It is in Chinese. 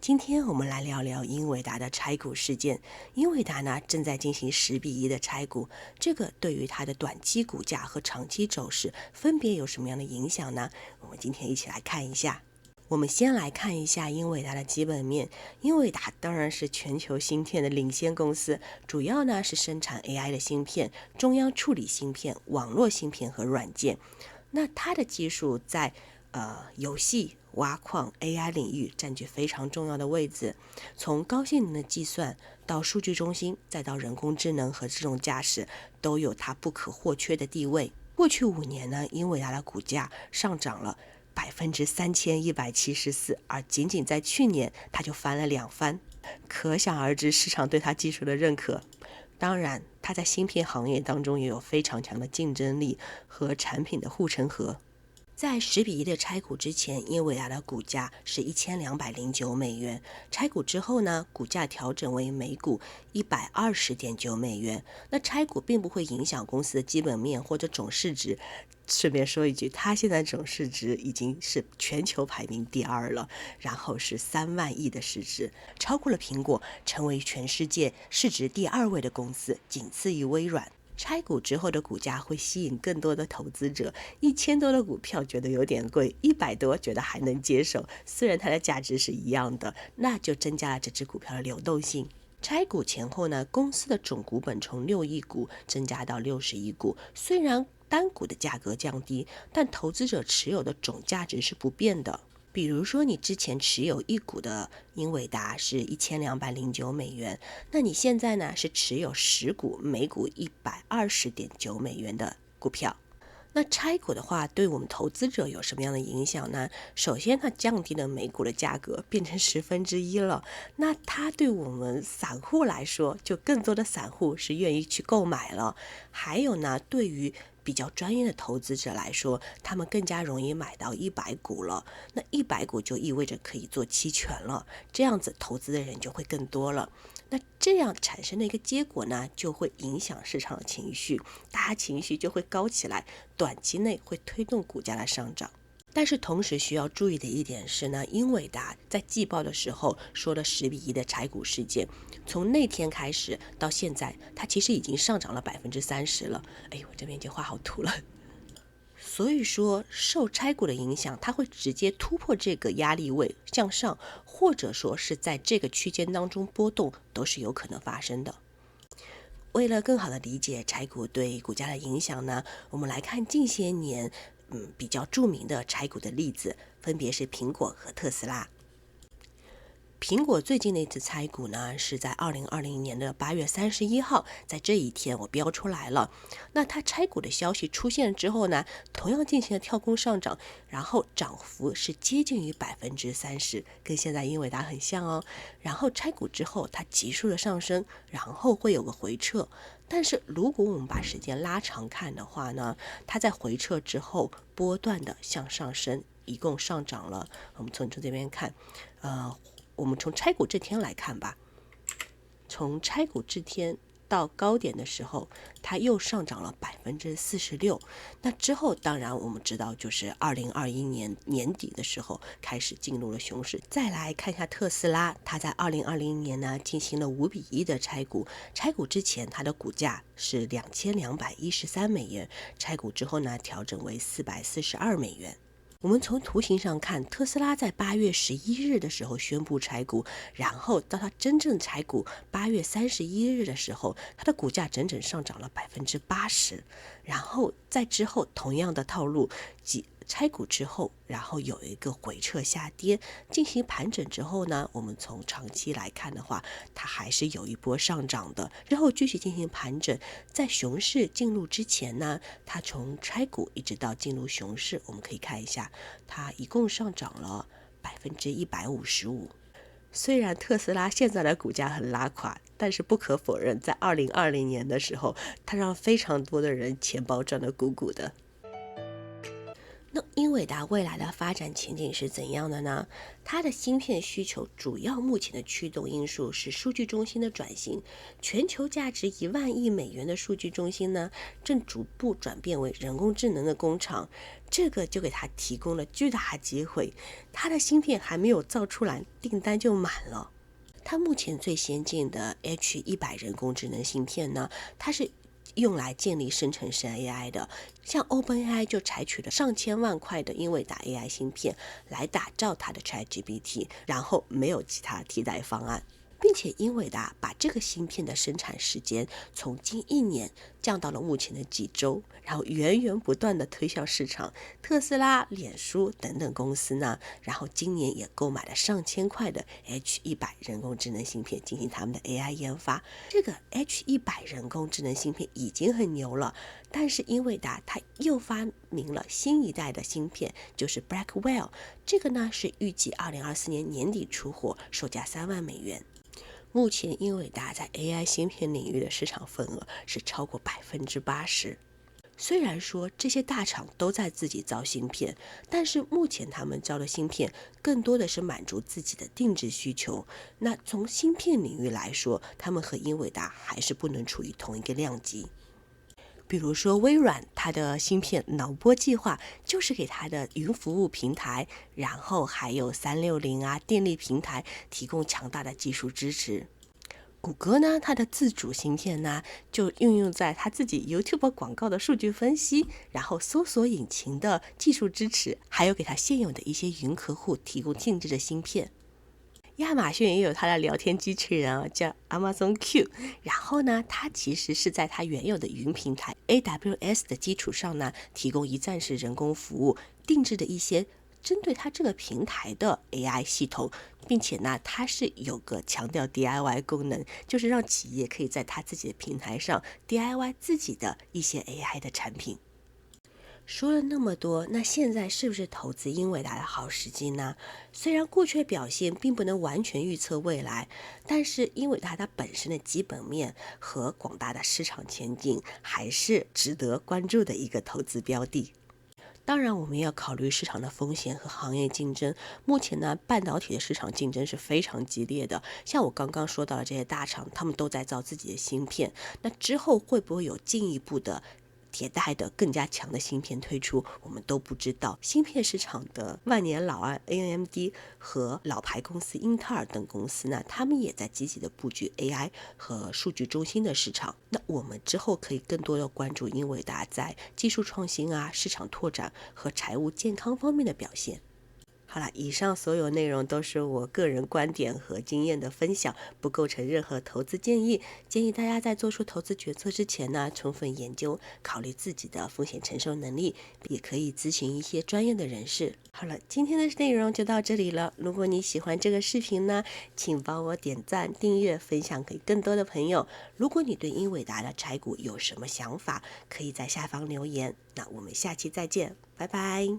今天我们来聊聊英伟达的拆股事件。英伟达呢正在进行10:1的拆股，这个对于它的短期股价和长期走势分别有什么样的影响呢？我们今天一起来看一下。我们先来看一下英伟达的基本面。英伟达当然是全球芯片的领先公司，主要呢是生产 AI 的芯片、中央处理芯片、网络芯片和软件。那它的技术在游戏、挖矿、AI 领域占据非常重要的位置。从高性能的计算到数据中心，再到人工智能和自动驾驶，都有它不可或缺的地位。过去5年呢，英伟达的股价上涨了3174%，而仅仅在去年，它就翻了2番，可想而知市场对它技术的认可。当然，它在芯片行业当中也有非常强的竞争力和产品的护城河。在10:1的拆股之前，英伟达的股价是$1209，拆股之后呢，股价调整为每股$120.9。那拆股并不会影响公司的基本面或者总市值。顺便说一句，它现在总市值已经是全球排名第2了，然后是3万亿的市值，超过了苹果，成为全世界市值第2位的公司，仅次于微软。拆股之后的股价会吸引更多的投资者，1000多的股票觉得有点贵，100多觉得还能接受，虽然它的价值是一样的，那就增加了这只股票的流动性。拆股前后呢，公司的总股本从6亿股增加到60亿股，虽然单股的价格降低，但投资者持有的总价值是不变的。比如说你之前持有1股的英伟达是$1209，那你现在呢是持有10股，每股$120.9的股票。那拆股的话，对我们投资者有什么样的影响呢？首先，它降低了每股的价格，变成1/10了。那它对我们散户来说，就更多的散户是愿意去购买了。还有呢，对于比较专业的投资者来说，他们更加容易买到100股了。那100股就意味着可以做期权了，这样子投资的人就会更多了。那这样产生的一个结果呢，就会影响市场的情绪，大家情绪就会高起来，短期内会推动股价的上涨。但是同时需要注意的一点是呢，英伟达在季报的时候说了10:1的拆股事件，从那天开始到现在，它其实已经上涨了30%了。哎，我这边已经画好图了。所以说，受拆股的影响，它会直接突破这个压力位向上，或者说是在这个区间当中波动，都是有可能发生的。为了更好的理解拆股对股价的影响呢，我们来看近些年比较著名的拆股的例子，分别是苹果和特斯拉。苹果最近的一次拆股呢，是在2020年的8月31号，在这一天我标出来了。那它拆股的消息出现之后呢，同样进行了跳空上涨，然后涨幅是接近于30%，跟现在英伟达很像哦。然后拆股之后，它急速的上升，然后会有个回撤。但是如果我们把时间拉长看的话呢，它在回撤之后波段的向上升，一共上涨了。我们从这边看，我们从拆股这天来看吧，从拆股这天到高点的时候，它又上涨了46%。那之后，当然我们知道，就是2021年年底的时候开始进入了熊市。再来看一下特斯拉，它在2020年呢进行了5:1的拆股。拆股之前，它的股价是$2213，拆股之后呢调整为$442。我们从图形上看，特斯拉在8月11日的时候宣布拆股，然后到它真正拆股8月31日的时候，它的股价整整上涨了80%。然后在之后同样的套路，拆股之后，然后有一个回撤下跌，进行盘整之后呢，我们从长期来看的话，它还是有一波上涨的，之后继续进行盘整。在熊市进入之前呢，它从拆股一直到进入熊市，我们可以看一下，它一共上涨了155%。虽然特斯拉现在的股价很拉垮，但是不可否认，在2020年的时候，它让非常多的人钱包赚得鼓鼓的。那英伟达未来的发展前景是怎样的呢？它的芯片需求主要目前的驱动因素是数据中心的转型，全球价值1万亿美元的数据中心呢，正逐步转变为人工智能的工厂，这个就给它提供了巨大机会。它的芯片还没有造出来，订单就满了。它目前最先进的 H100人工智能芯片呢，它是用来建立生成式 AI 的，像 OpenAI 就采取了上千万块的英伟达 AI 芯片来打造它的 ChatGPT， 然后没有其他替代方案。并且英伟达把这个芯片的生产时间从近1年降到了目前的几周，然后源源不断的推向市场。特斯拉、脸书等等公司呢，然后今年也购买了上千块的 H100人工智能芯片进行他们的 AI 研发。这个 H100人工智能芯片已经很牛了，但是英伟达它又发明了新一代的芯片，就是 Blackwell， 这个呢是预计2024年年底出货，售价3万美元。目前英伟达在 AI 芯片领域的市场份额是超过80%。虽然说这些大厂都在自己造芯片，但是目前他们造的芯片更多的是满足自己的定制需求。那从芯片领域来说，他们和英伟达还是不能处于同一个量级。比如说微软，它的芯片脑波计划就是给它的云服务平台，然后还有360啊电力平台提供强大的技术支持。谷歌呢，它的自主芯片呢，就运用在它自己 YouTube 广告的数据分析，然后搜索引擎的技术支持，还有给它现有的一些云客户提供定制的芯片。亚马逊也有它的聊天机器人啊，叫 Amazon Q。然后呢，它其实是在它原有的云平台 AWS 的基础上呢，提供一站式人工服务，定制的一些针对它这个平台的 AI 系统，并且呢，它是有个强调 DIY 功能，就是让企业可以在它自己的平台上 DIY 自己的一些 AI 的产品。说了那么多，那现在是不是投资英伟达的好时机呢？虽然过去的表现并不能完全预测未来，但是英伟达它本身的基本面和广大的市场前景还是值得关注的一个投资标的。当然，我们要考虑市场的风险和行业竞争。目前呢，半导体的市场竞争是非常激烈的。像我刚刚说到的这些大厂，他们都在造自己的芯片。那之后会不会有进一步的迭代的更加强的芯片推出，我们都不知道。芯片市场的万年老二 AMD 和老牌公司英特尔等公司呢，他们也在积极的布局 AI 和数据中心的市场。那我们之后可以更多的关注英伟达在技术创新啊、市场拓展和财务健康方面的表现。好了，以上所有内容都是我个人观点和经验的分享，不构成任何投资建议。建议大家在做出投资决策之前呢，充分研究，考虑自己的风险承受能力，也可以咨询一些专业的人士。好了，今天的内容就到这里了。如果你喜欢这个视频呢，请帮我点赞、订阅、分享给更多的朋友。如果你对英伟达的柴股有什么想法，可以在下方留言。那我们下期再见，拜拜。